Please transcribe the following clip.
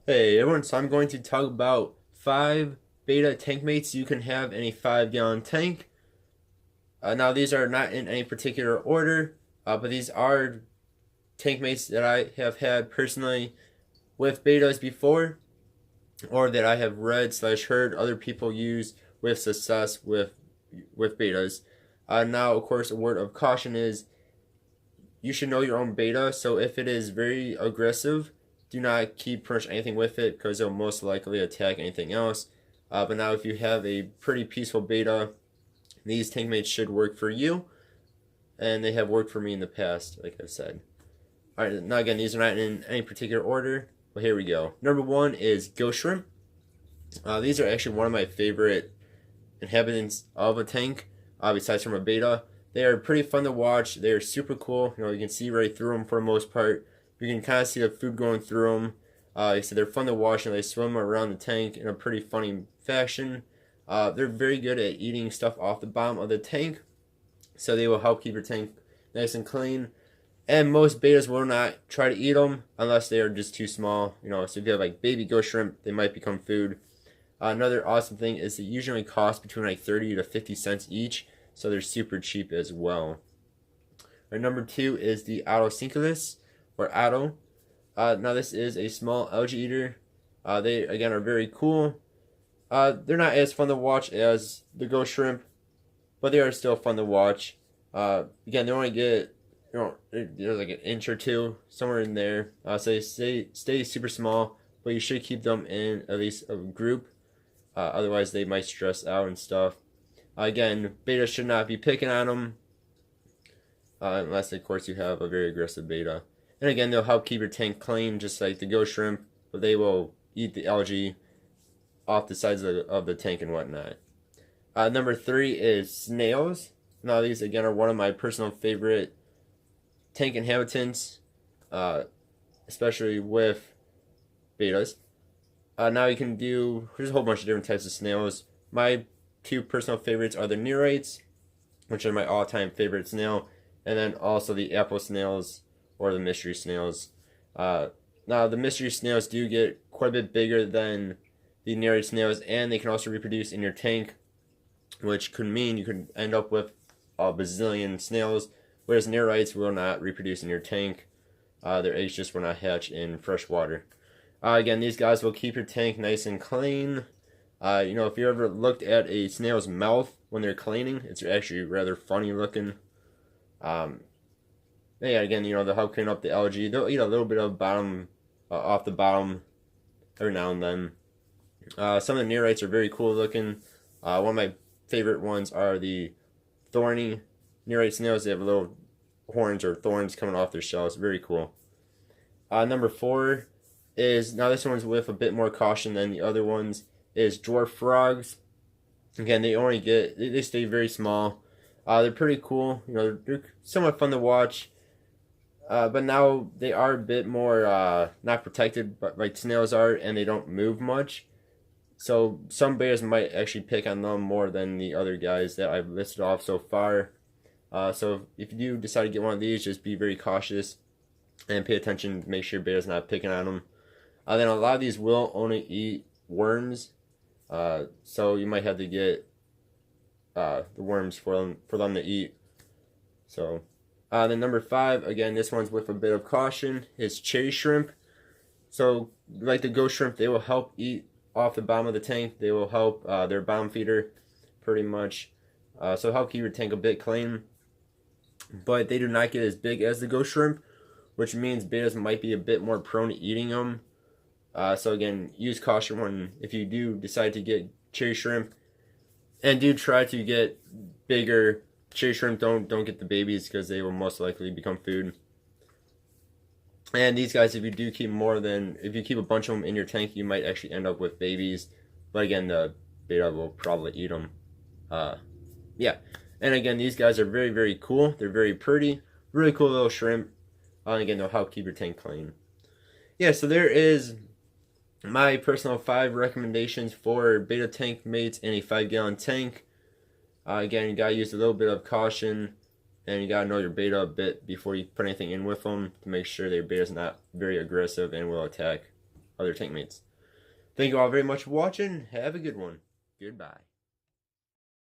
Hey everyone, so I'm going to talk about 5 beta tank mates you can have in a 5-gallon tank. Now these are not in any particular order, but these are tank mates that I have had personally with betas before, or that I have read slash heard other people use with success with betas. Now, of course, a word of caution is you should know your own beta. So if it is very aggressive, do not keep pretty much anything with it because it'll most likely attack anything else. But now if you have a pretty peaceful beta, these tank mates should work for you, and they have worked for me in the past, like I said. All right, now again, these are not in any particular order, but here we go. Number 1 is ghost shrimp. These are actually one of my favorite inhabitants of a tank, besides from a beta. They are pretty fun to watch. They are super cool. You can see right through them for the most part. You can kind of see the food going through them. Like I said, they're fun to watch, and they swim around the tank in a pretty funny fashion. They're very good at eating stuff off the bottom of the tank, so they will help keep your tank nice and clean. And most betas will not try to eat them unless they are just too small. So if you have like baby ghost shrimp, they might become food. Another awesome thing is they usually cost between like 30 to 50 cents each, so they're super cheap as well. Our number 2 is the Autocinculus, or Otto. Now this is a small algae eater. They again are very cool. They're not as fun to watch as the ghost shrimp, but they are still fun to watch. Again, they only get there's like an inch or two somewhere in there. So they stay super small, but you should keep them in at least a group. Otherwise, they might stress out and stuff. Again, beta should not be picking on them, unless, of course, you have a very aggressive beta. And again, they'll help keep your tank clean, just like the ghost shrimp, but they will eat the algae off the sides of the tank and whatnot. Number 3 is snails. Now, these, again, are one of my personal favorite tank inhabitants, especially with betas. Now you can do, there's a whole bunch of different types of snails. My 2 personal favorites are the Nereids, which are my all-time favorite snail, and then also the apple snails or the mystery snails. Now the mystery snails do get quite a bit bigger than the Nereid snails, and they can also reproduce in your tank, which could mean you could end up with a bazillion snails, whereas Nereids will not reproduce in your tank. Their eggs just will not hatch in fresh water. Again, these guys will keep your tank nice and clean. If you ever looked at a snail's mouth when they're cleaning, it's actually rather funny looking. Yeah, again, they'll help clean up the algae. They'll eat a little bit of bottom, off the bottom every now and then. Some of the Nereids are very cool looking. One of my favorite ones are the thorny Nereid snails. They have little horns or thorns coming off their shells. Very cool. Number 4 is, now this one's with a bit more caution than the other ones, is Dwarf Frogs. Again, they stay very small. They're pretty cool. They're somewhat fun to watch. But now they are a bit more not protected, but like snails are, and they don't move much. So some bears might actually pick on them more than the other guys that I've listed off so far. So if you do decide to get one of these, just be very cautious and pay attention. Make sure bears not picking on them. Then a lot of these will only eat worms, so you might have to get the worms for them to eat. So then number 5, again, this one's with a bit of caution, is cherry shrimp. So like the ghost shrimp, they will help eat off the bottom of the tank. They will help their bottom feeder pretty much. So help keep your tank a bit clean. But they do not get as big as the ghost shrimp, which means betas might be a bit more prone to eating them. So again, use caution if you do decide to get cherry shrimp, and do try to get bigger cherry shrimp. Don't get the babies because they will most likely become food. And these guys, if you keep a bunch of them in your tank, you might actually end up with babies. But again, the beta will probably eat them. Yeah. And again, these guys are very, very cool. They're very pretty. Really cool little shrimp. And again, they'll help keep your tank clean. Yeah, so there is my personal 5 recommendations for beta tank mates in a 5-gallon tank. Again, you gotta use a little bit of caution, and you gotta know your beta a bit before you put anything in with them to make sure their beta is not very aggressive and will attack. other tank mates. Thank you all very much for watching. Have a good one. Goodbye.